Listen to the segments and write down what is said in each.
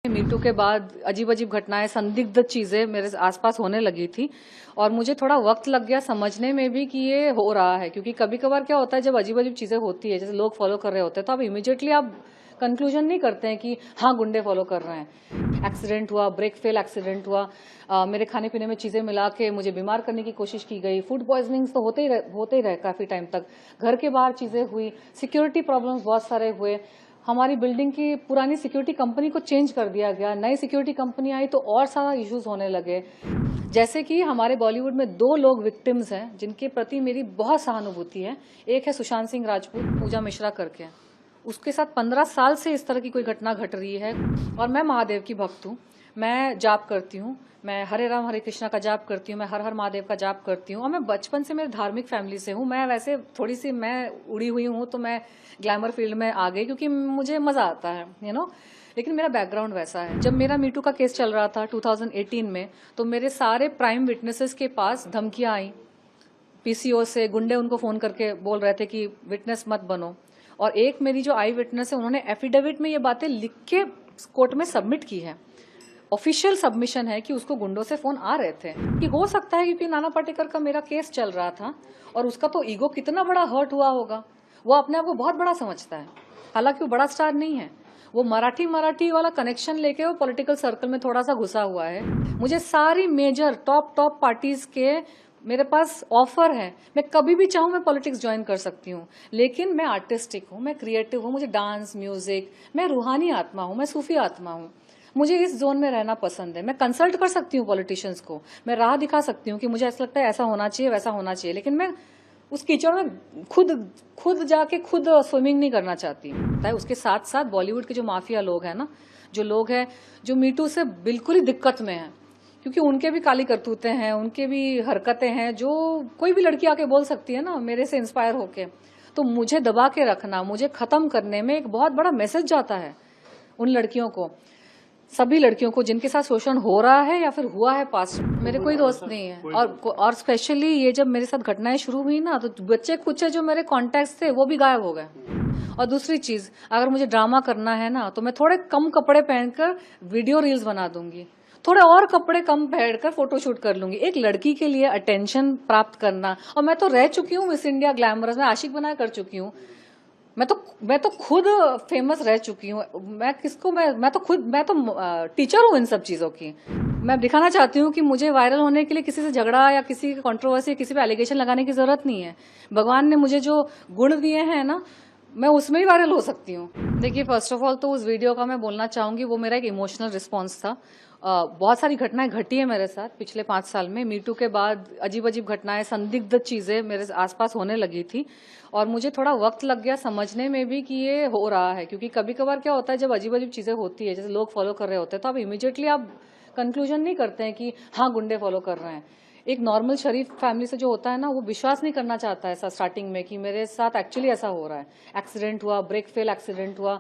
Me too के बाद अजीब अजीब घटनाएं, संदिग्ध चीजें मेरे आसपास होने लगी थी और मुझे थोड़ा वक्त लग गया समझने में भी कि ये हो रहा है। क्योंकि कभी कभार क्या होता है, जब अजीब अजीब चीजें होती है, जैसे लोग फॉलो कर रहे होते हैं, तो आप इमीडिएटली आप कंक्लूजन नहीं करते हैं कि हाँ गुंडे फॉलो कर रहे हैं। एक्सीडेंट हुआ, ब्रेक फेल एक्सीडेंट हुआ, मेरे खाने पीने में चीजें मिला के मुझे बीमार करने की कोशिश की गई। फूड पॉइजनिंग तो होते ही रहे काफी टाइम तक। घर के बाहर चीजें हुई, सिक्योरिटी प्रॉब्लम्स बहुत सारे हुए। हमारी बिल्डिंग की पुरानी सिक्योरिटी कंपनी को चेंज कर दिया गया, नई सिक्योरिटी कंपनी आई तो और सारा इश्यूज होने लगे। जैसे कि हमारे बॉलीवुड में 2 लोग विक्टिम्स हैं जिनके प्रति मेरी बहुत सहानुभूति है। एक है सुशांत सिंह राजपूत, पूजा मिश्रा करके। उसके साथ 15 साल से इस तरह की कोई घटना घट रही है। और मैं महादेव की भक्त हूँ, मैं जाप करती हूँ, मैं हरे राम हरे कृष्णा का जाप करती हूँ, मैं हर हर महादेव का जाप करती हूँ। और मैं बचपन से मेरे धार्मिक फैमिली से हूँ। मैं वैसे थोड़ी सी मैं उड़ी हुई हूँ, तो मैं ग्लैमर फील्ड में आ गई क्योंकि मुझे मजा आता है, लेकिन मेरा बैकग्राउंड वैसा है। जब मेरा मीटू का केस चल रहा था 2018 में, तो मेरे सारे प्राइम विटनेसेस के पास धमकियां आई। पीसीओ से गुंडे उनको फोन करके बोल रहे थे कि विटनेस मत बनो। और एक मेरी जो आई विटनेस है, उन्होंने एफिडेविट में ये बातें लिख के कोर्ट में सबमिट की है। ऑफिशियल सबमिशन है कि उसको गुंडों से फोन आ रहे थे। कि हो सकता है क्योंकि नाना पाटेकर का मेरा केस चल रहा था और उसका तो ईगो कितना बड़ा हर्ट हुआ होगा, वो अपने आप को बहुत बड़ा समझता है। हालांकि वो बड़ा स्टार नहीं है, वो मराठी वाला कनेक्शन लेके वो पॉलिटिकल सर्कल में थोड़ा सा घुसा हुआ है। मुझे सारी मेजर टॉप पार्टीज के मेरे पास ऑफर है। मैं कभी भी चाहूं मैं पॉलिटिक्स ज्वाइन कर सकती हूँ, लेकिन मैं आर्टिस्टिक हूँ, मैं क्रिएटिव हूँ, मुझे डांस म्यूजिक, मैं रूहानी आत्मा हूँ, मैं सूफी आत्मा हूँ। मुझे इस जोन में रहना पसंद है। मैं कंसल्ट कर सकती हूँ पॉलिटिशियंस को, मैं राह दिखा सकती हूँ कि मुझे ऐसा लगता है ऐसा होना चाहिए, वैसा होना चाहिए, लेकिन मैं उस कीचड़ में खुद जाके खुद स्विमिंग नहीं करना चाहती। उसके साथ साथ बॉलीवुड के जो माफिया लोग हैं ना, जो लोग हैं जो मीटू से बिल्कुल ही दिक्कत में हैं, क्योंकि उनके भी काली करतूतें हैं, उनके भी हरकतें हैं जो कोई भी लड़की आके बोल सकती है ना मेरे से इंस्पायर होके। तो मुझे दबा के रखना, मुझे खत्म करने में एक बहुत बड़ा मैसेज जाता है उन लड़कियों को, सभी लड़कियों को जिनके साथ शोषण हो रहा है या फिर हुआ है पास्ट। मेरे कोई दोस्त नहीं है। और स्पेशली ये जब मेरे साथ घटनाएं शुरू हुई ना, तो बच्चे कुछ जो मेरे कॉन्टेक्ट थे वो भी गायब हो गए। और दूसरी चीज, अगर मुझे ड्रामा करना है ना, तो मैं थोड़े कम कपड़े पहनकर वीडियो रील्स बना दूंगी, थोड़े और कपड़े कम पहनकर फोटोशूट कर लूंगी। एक लड़की के लिए अटेंशन प्राप्त करना। और मैं तो रह चुकी हूँ मिस इंडिया ग्लैमरस में, आशिक बना कर चुकी हूँ। मैं तो खुद फेमस रह चुकी हूँ। मैं तो टीचर हूँ इन सब चीजों की। मैं दिखाना चाहती हूँ कि मुझे वायरल होने के लिए किसी से झगड़ा या किसी की कंट्रोवर्सी, किसी पे एलिगेशन लगाने की जरूरत नहीं है। भगवान ने मुझे जो गुण दिए हैं ना, मैं उसमें ही वायरल हो सकती हूँ। देखिए, फर्स्ट ऑफ ऑल तो उस वीडियो का मैं बोलना चाहूंगी, वो मेरा एक इमोशनल रिस्पॉन्स था। बहुत सारी घटनाएं घटी है मेरे साथ पिछले 5 साल में। मीटू के बाद अजीब अजीब घटनाएं, संदिग्ध चीजें मेरे आसपास होने लगी थी और मुझे थोड़ा वक्त लग गया समझने में भी कि ये हो रहा है। क्योंकि कभी कभार क्या होता है, जब अजीब अजीब चीजें होती है, जैसे लोग फॉलो कर रहे होते हैं, तो आप इमीडिएटली आप कंक्लूजन नहीं करते हैं कि हाँ गुंडे फॉलो कर रहे हैं। एक नॉर्मल शरीफ फैमिली से जो होता है ना, वो विश्वास नहीं करना चाहता है ऐसा स्टार्टिंग में कि मेरे साथ एक्चुअली ऐसा हो रहा है। एक्सीडेंट हुआ, ब्रेक फेल एक्सीडेंट हुआ,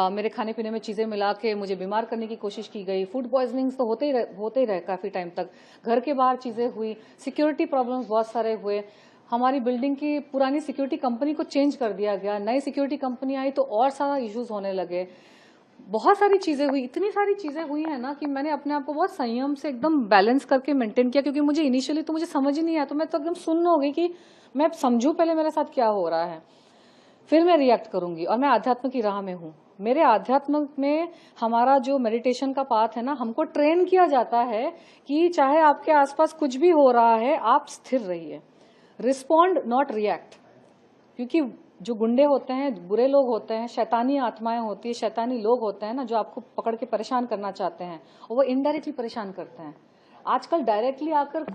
मेरे खाने पीने में चीजें मिला के मुझे बीमार करने की कोशिश की गई। फूड पॉइजनिंग तो होते ही रहे काफी टाइम तक। घर के बाहर चीजें हुई, सिक्योरिटी प्रॉब्लम्स बहुत सारे हुए। हमारी बिल्डिंग की पुरानी सिक्योरिटी कंपनी को चेंज कर दिया गया, नई सिक्योरिटी कंपनी आई तो और सारा इश्यूज होने लगे। बहुत सारी चीजें हुई, इतनी सारी चीजें हुई है ना कि मैंने अपने आप को बहुत संयम से एकदम बैलेंस करके मेंटेन किया। क्योंकि मुझे इनिशियली तो मुझे समझ ही नहीं आया, तो मैं तो एकदम सुन्न हो गई कि मैं समझूं पहले मेरे साथ क्या हो रहा है, फिर मैं रिएक्ट करूंगी। और मैं आध्यात्म की राह में हूँ। मेरे आध्यात्म में हमारा जो मेडिटेशन का पाथ है ना, हमको ट्रेन किया जाता है कि चाहे आपके आसपास कुछ भी हो रहा है, आप स्थिर रहिए, रिस्पॉन्ड नॉट रिएक्ट। क्योंकि जो गुंडे होते हैं, बुरे लोग होते हैं, शैतानी आत्माएं होती है, शैतानी लोग होते हैं ना, जो आपको पकड़ के परेशान करना चाहते हैं, और वो इनडायरेक्टली परेशान करते हैं। आजकल डायरेक्टली आकर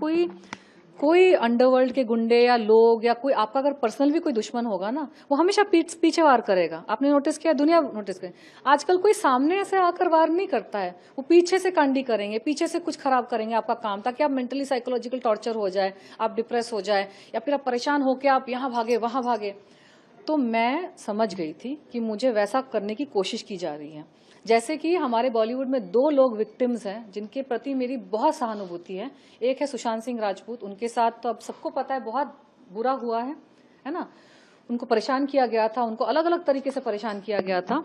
कोई अंडरवर्ल्ड के गुंडे या लोग या कोई आपका अगर पर्सनल भी कोई दुश्मन होगा ना, वो हमेशा पीछे वार करेगा। आपने नोटिस किया, दुनिया नोटिस करे, आजकल कोई सामने ऐसे आकर वार नहीं करता है, वो पीछे से कांडी करेंगे, पीछे से कुछ खराब करेंगे आपका काम, ताकि आप मेंटली साइकोलॉजिकल टॉर्चर हो जाए, आप डिप्रेस हो जाए, या फिर आप परेशान होकर आप यहाँ भागे वहां भागे। तो मैं समझ गई थी कि मुझे वैसा करने की कोशिश की जा रही है। जैसे कि हमारे बॉलीवुड में 2 लोग विक्टिम्स हैं जिनके प्रति मेरी बहुत सहानुभूति है। एक है सुशांत सिंह राजपूत, उनके साथ तो अब सबको पता है बहुत बुरा हुआ है ना। उनको परेशान किया गया था, उनको अलग अलग तरीके से परेशान किया गया था।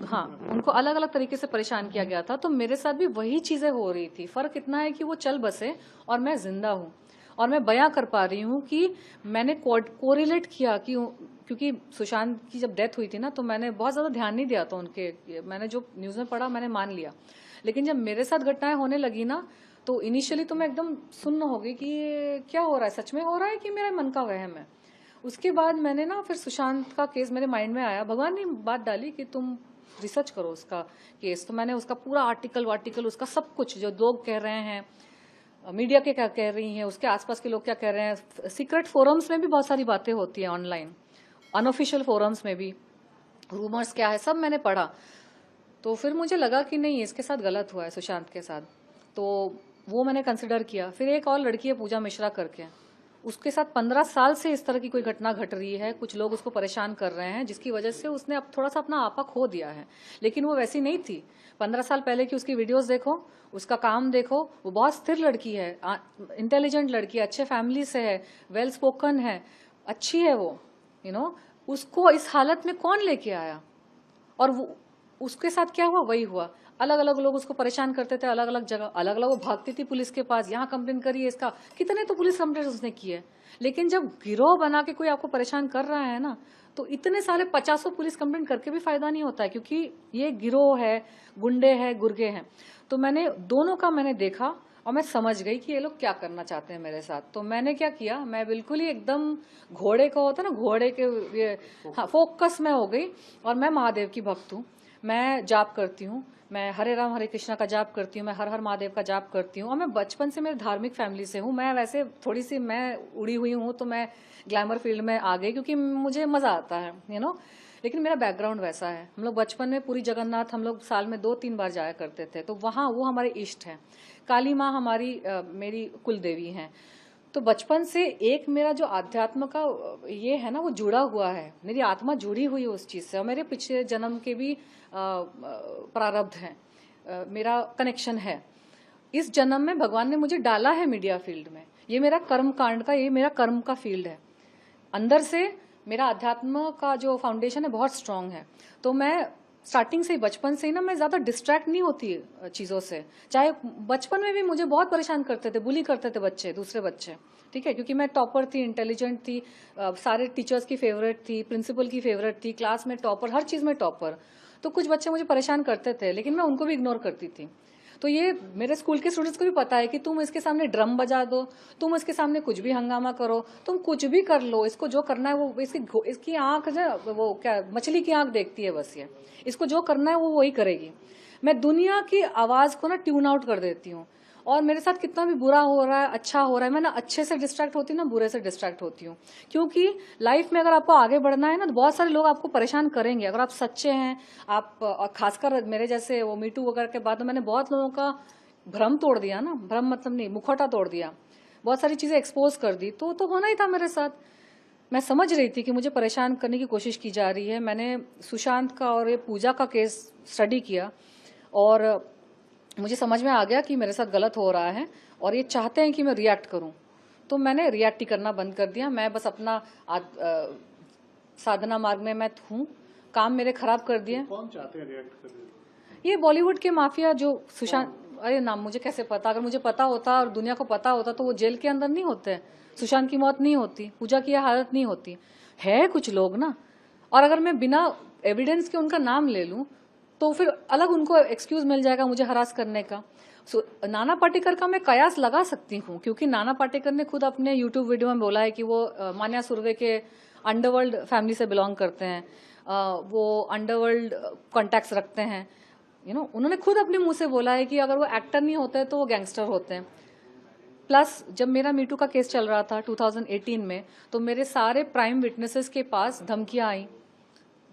हाँ, उनको अलग अलग तरीके से परेशान किया गया था। तो मेरे साथ भी वही चीजें हो रही थी। फर्क इतना है कि वो चल बसे और मैं जिंदा हूँ, और मैं बयां कर पा रही हूँ कि मैंने कोरिलेट किया कि, क्योंकि सुशांत की जब डेथ हुई थी ना, तो मैंने बहुत ज्यादा ध्यान नहीं दिया था उनके, मैंने जो न्यूज में पढ़ा मैंने मान लिया। लेकिन जब मेरे साथ घटनाएं होने लगी ना, तो इनिशियली तो मैं एकदम सुन्न हो गई कि ये क्या हो रहा है, सच में हो रहा है कि मेरा मन का वहम है। उसके बाद मैंने ना फिर सुशांत का केस मेरे माइंड में आया, भगवान ने बात डाली कि तुम रिसर्च करो उसका केस। तो मैंने उसका पूरा आर्टिकल उसका सब कुछ, जो लोग कह रहे हैं, मीडिया के क्या कह रही हैं, उसके आसपास के लोग क्या कह रहे हैं, सीक्रेट फोरम्स में भी बहुत सारी बातें होती हैं ऑनलाइन, अनऑफिशियल फोरम्स में भी रूमर्स क्या है, सब मैंने पढ़ा। तो फिर मुझे लगा कि नहीं, इसके साथ गलत हुआ है सुशांत के साथ। तो वो मैंने कंसिडर किया। फिर एक और लड़की है पूजा मिश्रा करके, उसके साथ 15 साल से इस तरह की कोई घटना घट रही है, कुछ लोग उसको परेशान कर रहे हैं, जिसकी वजह से उसने अब थोड़ा सा अपना आपा खो दिया है। लेकिन वो वैसी नहीं थी। 15 साल पहले की उसकी वीडियोस देखो, उसका काम देखो, वो बहुत स्थिर लड़की है, इंटेलिजेंट लड़की है, अच्छे फैमिली से है, वेल स्पोकन है, अच्छी है वो, उसको इस हालत में कौन लेके आया? और वो उसके साथ क्या हुआ वही हुआ। अलग अलग लोग उसको परेशान करते थे, अलग अलग जगह, अलग अलग वो भागती थी पुलिस के पास, यहाँ कंप्लेन करिए इसका, कितने तो पुलिस कंप्लेन उसने की है। लेकिन जब गिरोह बना के कोई आपको परेशान कर रहा है ना, तो इतने सारे 50 पुलिस कंप्लेन करके भी फायदा नहीं होता है, क्योंकि ये गिरोह है, गुंडे हैं, गुर्गे हैं। तो मैंने दोनों का मैंने देखा और मैं समझ गई कि ये लोग क्या करना चाहते हैं मेरे साथ। तो मैंने क्या किया, मैं बिल्कुल ही एकदम घोड़े को होता ना, घोड़े के ये, हाँ, फोकस में हो गई। और मैं महादेव की भक्त हूँ, मैं जाप करती हूँ, मैं हरे राम हरे कृष्णा का जाप करती हूँ, मैं हर हर महादेव का जाप करती हूँ। और मैं बचपन से मेरे धार्मिक फैमिली से हूँ। मैं वैसे थोड़ी सी मैं उड़ी हुई हूँ, तो मैं ग्लैमर फील्ड में आ गई क्योंकि मुझे मजा आता है, लेकिन मेरा बैकग्राउंड वैसा है। हम लोग बचपन में पूरी जगन्नाथ हम लोग साल में 2-3 बार जाया करते थे, तो वहाँ वो हमारे इष्ट हैं। काली माँ हमारी मेरी कुल देवी हैं। तो बचपन से एक मेरा जो आध्यात्म का ये है ना, वो जुड़ा हुआ है, मेरी आत्मा जुड़ी हुई है उस चीज से। और मेरे पिछले जन्म के भी प्रारब्ध हैं, मेरा कनेक्शन है। इस जन्म में भगवान ने मुझे डाला है मीडिया फील्ड में, ये मेरा कर्म कांड का, ये मेरा कर्म का फील्ड है। अंदर से मेरा अध्यात्म का जो फाउंडेशन है बहुत स्ट्रांग है। तो मैं स्टार्टिंग से ही, बचपन से ही ना, मैं ज्यादा डिस्ट्रैक्ट नहीं होती चीजों से। चाहे बचपन में भी मुझे बहुत परेशान करते थे, बुली करते थे बच्चे, दूसरे बच्चे, ठीक है, क्योंकि मैं टॉपर थी, इंटेलिजेंट थी, सारे टीचर्स की फेवरेट थी, प्रिंसिपल की फेवरेट थी, क्लास में टॉपर, हर चीज में टॉपर। तो कुछ बच्चे मुझे परेशान करते थे, लेकिन मैं उनको भी इग्नोर करती थी। तो ये मेरे स्कूल के स्टूडेंट्स को भी पता है कि तुम इसके सामने ड्रम बजा दो, तुम इसके सामने कुछ भी हंगामा करो, तुम कुछ भी कर लो, इसको जो करना है वो, इसकी आंख जो वो क्या मछली की आंख देखती है बस, ये इसको जो करना है वो वही करेगी। मैं दुनिया की आवाज को ना ट्यून आउट कर देती हूँ। और मेरे साथ कितना भी बुरा हो रहा है, अच्छा हो रहा है, मैं ना अच्छे से डिस्ट्रैक्ट होती हूँ ना बुरे से डिस्ट्रैक्ट होती हूँ। क्योंकि लाइफ में अगर आपको आगे बढ़ना है ना, तो बहुत सारे लोग आपको परेशान करेंगे। अगर आप सच्चे हैं, आप, और खासकर मेरे जैसे वो मीटू वगैरह के बाद, तो मैंने बहुत लोगों का भ्रम तोड़ दिया ना, भ्रम मतलब नहीं, मुखौटा तोड़ दिया, बहुत सारी चीजें एक्सपोज कर दी। तो होना ही था मेरे साथ। मैं समझ रही थी कि मुझे परेशान करने की कोशिश की जा रही है। मैंने सुशांत का और ये पूजा का केस स्टडी किया, और मुझे समझ में आ गया कि मेरे साथ गलत हो रहा है, और ये चाहते हैं कि मैं रिएक्ट करूं। तो मैंने रिएक्ट ही करना बंद कर दिया। मैं बस अपना साधना मार्ग में मैं हूँ, काम मेरे खराब कर दिए। कौन चाहते हैं रिएक्ट करने? ये बॉलीवुड के माफिया जो सुशांत, अरे नाम मुझे कैसे पता, अगर मुझे पता होता और दुनिया को पता होता तो वो जेल के अंदर नहीं होते, सुशांत की मौत नहीं होती, पूजा की हालत नहीं होती। है कुछ लोग ना, और अगर मैं बिना एविडेंस के उनका नाम ले लूं, तो फिर अलग उनको एक्सक्यूज मिल जाएगा मुझे हरास करने का। नाना पाटेकर का मैं कयास लगा सकती हूँ, क्योंकि नाना पाटेकर ने खुद अपने यूट्यूब वीडियो में बोला है कि वो मान्या सुर्वे के अंडरवर्ल्ड फैमिली से बिलोंग करते हैं, वो अंडरवर्ल्ड कॉन्टैक्ट्स रखते हैं। उन्होंने खुद अपने मुंह से बोला है कि अगर वो एक्टर नहीं होते तो वो गैंगस्टर होते हैं। प्लस जब मेरा मीटू का केस चल रहा था 2018 में, तो मेरे सारे प्राइम विटनेसेस के पास धमकियां आई,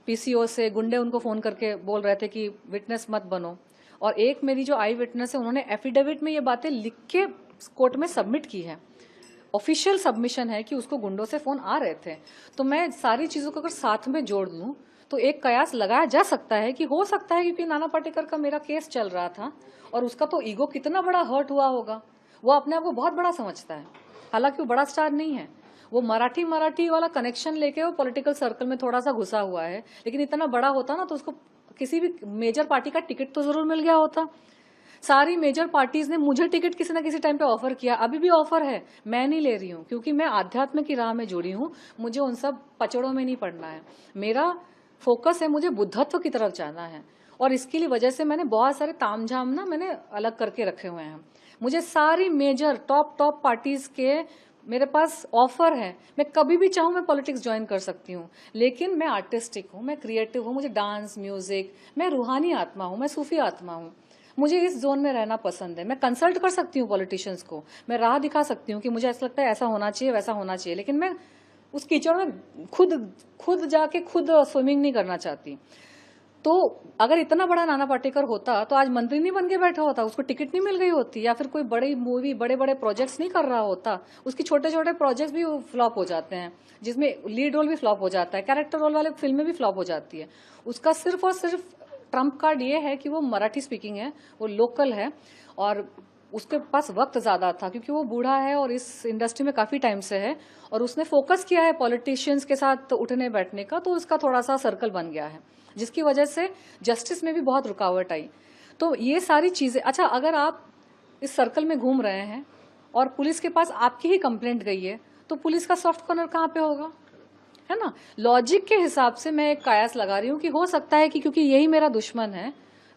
पीसीओ से गुंडे उनको फोन करके बोल रहे थे कि विटनेस मत बनो। और एक मेरी जो आई विटनेस है, उन्होंने एफिडेविट में ये बातें लिख के कोर्ट में सबमिट की है, ऑफिशियल सबमिशन है कि उसको गुंडों से फोन आ रहे थे। तो मैं सारी चीजों को अगर साथ में जोड़ लूं, तो एक कयास लगाया जा सकता है कि हो सकता है, क्योंकि नाना पाटेकर का मेरा केस चल रहा था, और उसका तो ईगो कितना बड़ा हर्ट हुआ होगा, वो अपने आप को बहुत बड़ा समझता है, हालांकि वो बड़ा स्टार नहीं है। वो मराठी मराठी वाला कनेक्शन लेके वो पॉलिटिकल सर्कल में थोड़ा सा घुसा हुआ है, लेकिन इतना बड़ा होता ना तो उसको किसी भी मेजर पार्टी का टिकट तो जरूर मिल गया होता। सारी मेजर पार्टीज ने मुझे टिकट किसी ना किसी टाइम पे ऑफर किया, अभी भी ऑफर है, मैं नहीं ले रही हूँ क्योंकि मैं आध्यात्म की राह में जुड़ी हूँ, मुझे उन सब पचड़ों में नहीं पड़ना है। मेरा फोकस है, मुझे बुद्धत्व की तरफ जाना है, और इसके लिए वजह से मैंने बहुत सारे तामझाम ना मैंने अलग करके रखे हुए हैं। मुझे सारी मेजर टॉप पार्टीज के मेरे पास ऑफर है, मैं कभी भी चाहूँ मैं पॉलिटिक्स ज्वाइन कर सकती हूँ, लेकिन मैं आर्टिस्टिक हूँ, मैं क्रिएटिव हूँ, मुझे डांस म्यूजिक, मैं रूहानी आत्मा हूँ, मैं सूफी आत्मा हूँ, मुझे इस जोन में रहना पसंद है। मैं कंसल्ट कर सकती हूँ पॉलिटिशियंस को, मैं राह दिखा सकती हूँ कि मुझे ऐसा लगता है ऐसा होना चाहिए वैसा होना चाहिए, लेकिन मैं उस कीचड़ में खुद जाके खुद स्विमिंग नहीं करना चाहती। तो अगर इतना बड़ा नाना पाटेकर होता तो आज मंत्री नहीं बन के बैठा होता, उसको टिकट नहीं मिल गई होती, या फिर कोई बड़ी मूवी बड़े बड़े प्रोजेक्ट्स नहीं कर रहा होता। उसकी छोटे छोटे प्रोजेक्ट्स भी फ्लॉप हो जाते हैं, जिसमें लीड रोल भी फ्लॉप हो जाता है, कैरेक्टर रोल वाले फिल्में भी फ्लॉप हो जाती है। उसका सिर्फ और सिर्फ ट्रम्प कार्ड ये है कि वो मराठी स्पीकिंग है, वो लोकल है, और उसके पास वक्त ज्यादा था क्योंकि वो बूढ़ा है और इस इंडस्ट्री में काफी टाइम से है, और उसने फोकस किया है पॉलिटिशियंस के साथ उठने बैठने का, तो उसका थोड़ा सा सर्कल बन गया है, जिसकी वजह से जस्टिस में भी बहुत रुकावट आई। तो ये सारी चीजें, अच्छा अगर आप इस सर्कल में घूम रहे हैं और पुलिस के पास आपकी ही कंप्लेंट गई है, तो पुलिस का सॉफ्ट कॉर्नर कहाँ पे होगा, है ना। लॉजिक के हिसाब से मैं एक कयास लगा रही हूँ कि हो सकता है कि क्योंकि यही मेरा दुश्मन है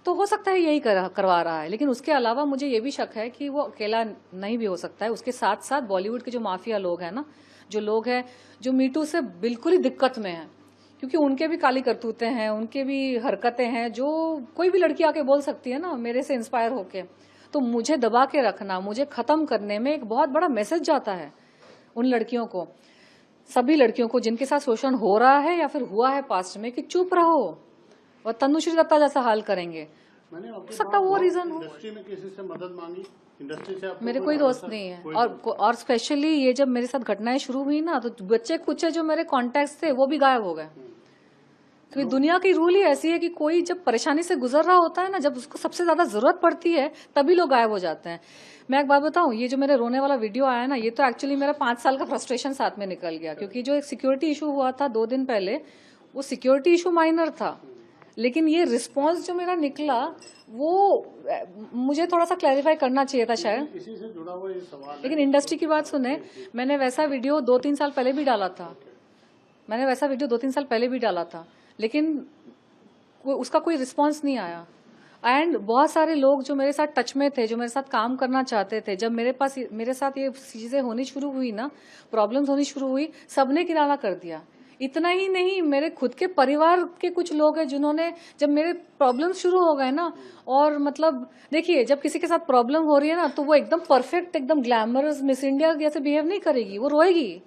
तो हो सकता है यही करवा रहा है, लेकिन उसके अलावा मुझे ये भी शक है कि वो अकेला नहीं भी हो सकता है। उसके साथ साथ बॉलीवुड के जो माफिया लोग हैं ना, जो लोग हैं जो मीटू से बिल्कुल ही दिक्कत में हैं, क्योंकि उनके भी काली करतूतें हैं, उनके भी हरकतें हैं, जो कोई भी लड़की आके बोल सकती है ना मेरे से इंस्पायर होके। तो मुझे दबा के रखना, मुझे खत्म करने में एक बहुत बड़ा मैसेज जाता है उन लड़कियों को, सभी लड़कियों को जिनके साथ शोषण हो रहा है या फिर हुआ है पास्ट में, कि चुप रहो और तनुश्री दत्ता जैसा हाल करेंगे। मैंने हो सकता वो रीजन हो। इंडस्ट्री में किसी से मदद मांगी, इंडस्ट्री से आपको मेरे कोई दोस्त नहीं है, और स्पेशली ये जब मेरे साथ घटनाएं शुरू हुई ना, तो बच्चे कुछ जो मेरे कॉन्टेक्ट थे वो भी गायब हो गए, क्योंकि दुनिया की रूल ही ऐसी है कि कोई जब परेशानी से गुजर रहा होता है ना, जब उसको सबसे ज्यादा जरूरत पड़ती है तभी लोग गायब हो जाते हैं। मैं एक बात बताऊं, ये जो मेरे रोने वाला वीडियो आया ना, ये तो एक्चुअली मेरा 5 साल का फ्रस्ट्रेशन साथ में निकल गया, क्योंकि जो एक सिक्योरिटी इशू हुआ था 2 दिन पहले, वो सिक्योरिटी इशू माइनर था, लेकिन ये रिस्पॉन्स जो मेरा निकला वो मुझे थोड़ा सा क्लैरिफाई करना चाहिए था शायद। इसी से जुड़ा हुआ ये सवाल है। लेकिन इंडस्ट्री की बात सुने, मैंने वैसा वीडियो 2-3 साल पहले भी डाला था, मैंने वैसा वीडियो 2-3 साल पहले भी डाला था, लेकिन उसका कोई रिस्पॉन्स नहीं आया। एंड बहुत सारे लोग जो मेरे साथ टच में थे, जो मेरे साथ काम करना चाहते थे, जब मेरे साथ ये चीजें होनी शुरू हुई ना, प्रॉब्लम्स होनी शुरू हुई, सबने किनारा कर दिया। इतना ही नहीं, मेरे खुद के परिवार के कुछ लोग हैं जिन्होंने, जब मेरे प्रॉब्लम शुरू हो गए ना, और मतलब देखिए जब किसी के साथ प्रॉब्लम हो रही है ना, तो वो एकदम परफेक्ट, एकदम ग्लैमरस मिस इंडिया जैसे बिहेव नहीं करेगी, वो रोएगी,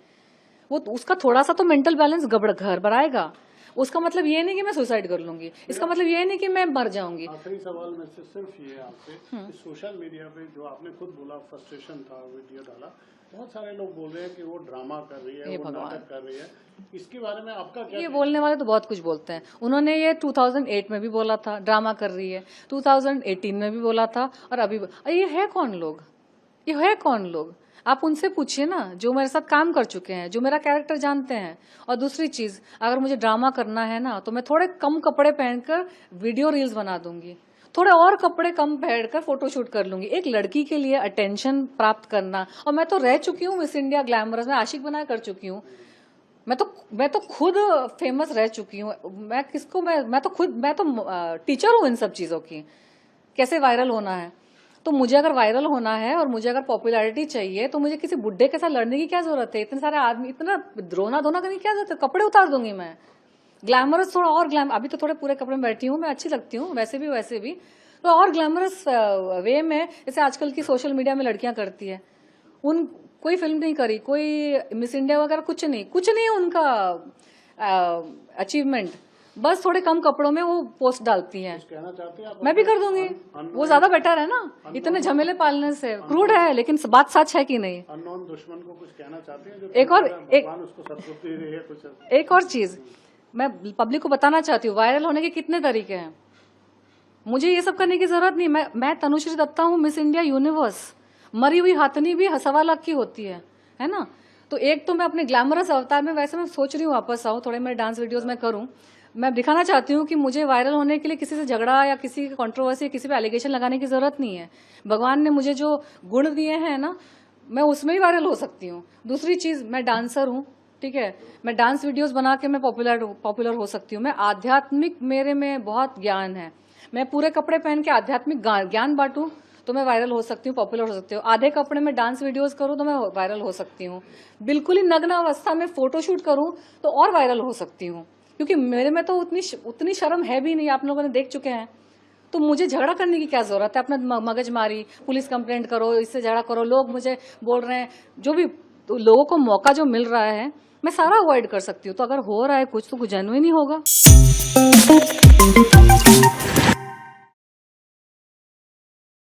वो उसका थोड़ा सा तो मेंटल बैलेंस घर बनाएगा। उसका मतलब ये नहीं कि मैं सुसाइड कर लूंगी, इसका मतलब ये नहीं कि मैं मर जाऊंगी। आखिरी सवाल में से सिर्फ ये आपसे, कि सोशल मीडिया पे जो आपने खुद बोला फ्रस्ट्रेशन था, वीडियो डाला, बहुत सारे लोग बोल रहे हैं कि वो ड्रामा कर रही है, वो नाटक कर रही है, इसके बारे में आपका क्या? ये बोलने वाले तो बहुत कुछ बोलते हैं। उन्होंने ये 2008 में भी बोला था ड्रामा कर रही है, 2018 में भी बोला था, और अभी ये है कौन लोग, ये है कौन लोग? आप उनसे पूछिए ना, जो मेरे साथ काम कर चुके हैं, जो मेरा कैरेक्टर जानते हैं। और दूसरी चीज, अगर मुझे ड्रामा करना है ना, तो मैं थोड़े कम कपड़े पहनकर वीडियो रील्स बना दूंगी, थोड़े और कपड़े कम पहनकर फोटोशूट कर लूंगी, एक लड़की के लिए अटेंशन प्राप्त करना। और मैं तो रह चुकी हूँ मिस इंडिया ग्लैमरस में, आशिक बना कर चुकी हूँ, मैं तो खुद फेमस रह चुकी हूँ। मैं तो टीचर हूँ इन सब चीजों की, कैसे वायरल होना है। तो मुझे अगर वायरल होना है और मुझे अगर पॉपुलैरिटी चाहिए, तो मुझे किसी बुड्ढे के साथ लड़ने की क्या जरूरत है? इतने सारे आदमी, इतना रोना धोना करने की क्या जरूरत है? कपड़े उतार दूंगी मैं, ग्लैमरस थोड़ा और अभी तो थोड़े पूरे कपड़े में बैठी हूँ मैं, अच्छी लगती हूँ वैसे भी तो और ग्लैमरस वे में, जैसे आजकल की सोशल मीडिया में लड़कियां करती है। कोई फिल्म नहीं करी, कोई मिस इंडिया वगैरह कुछ नहीं है उनका अचीवमेंट, बस थोड़े कम कपड़ों में वो पोस्ट डालती हैं। कहना चाहते हैं आप? मैं भी कर दूंगी, वो ज्यादा बेटर है ना, इतने झमेले पालने से। क्रूड है लेकिन बात सच है कि नहीं। अननोन दुश्मन को कुछ कहना चाहते हैं? एक और चीज मैं पब्लिक को बताना चाहती हूँ, वायरल होने के कितने तरीके हैं, मुझे ये सब करने की जरूरत नहीं। मैं तनुश्री दत्ता हूँ, मिस इंडिया यूनिवर्स। मरी हुई हाथनी भी 1.25 लाख की होती है ना। तो एक तो मैं अपने ग्लैमरस अवतार में, वैसे मैं सोच रही हूँ वापस आऊँ, थोड़े मेरे डांस वीडियोस मैं करूँ। मैं दिखाना चाहती हूँ कि मुझे वायरल होने के लिए किसी से झगड़ा या किसी की कंट्रोवर्सी, किसी पे एलिगेशन लगाने की जरूरत नहीं है। भगवान ने मुझे जो गुण दिए हैं ना, मैं उसमें ही वायरल हो सकती हूँ। दूसरी चीज, मैं डांसर हूँ, ठीक है, मैं डांस वीडियोस बना के मैं पॉपुलर हो सकती हूँ। मैं आध्यात्मिक, मेरे में बहुत ज्ञान है, मैं पूरे कपड़े पहन के आध्यात्मिक ज्ञान बांटूं तो मैं वायरल हो सकती हूँ, पॉपुलर हो सकती हूँ। आधे कपड़े में डांस वीडियोस करूँ तो मैं वायरल हो सकती हूँ। बिल्कुल ही नग्न अवस्था में फोटोशूट करूँ तो और वायरल हो सकती हूँ, क्योंकि मेरे में तो उतनी शर्म है भी नहीं, आप लोगों ने देख चुके हैं। तो मुझे झगड़ा करने की क्या जरूरत है? अपना मगजमारी, पुलिस कंप्लेंट करो, इससे झगड़ा करो, लोग मुझे बोल रहे हैं, जो भी तो लोगों को मौका जो मिल रहा है मैं सारा अवॉइड कर सकती हूँ। तो अगर हो रहा है कुछ तो कुछ जेन्युइन ही होगा।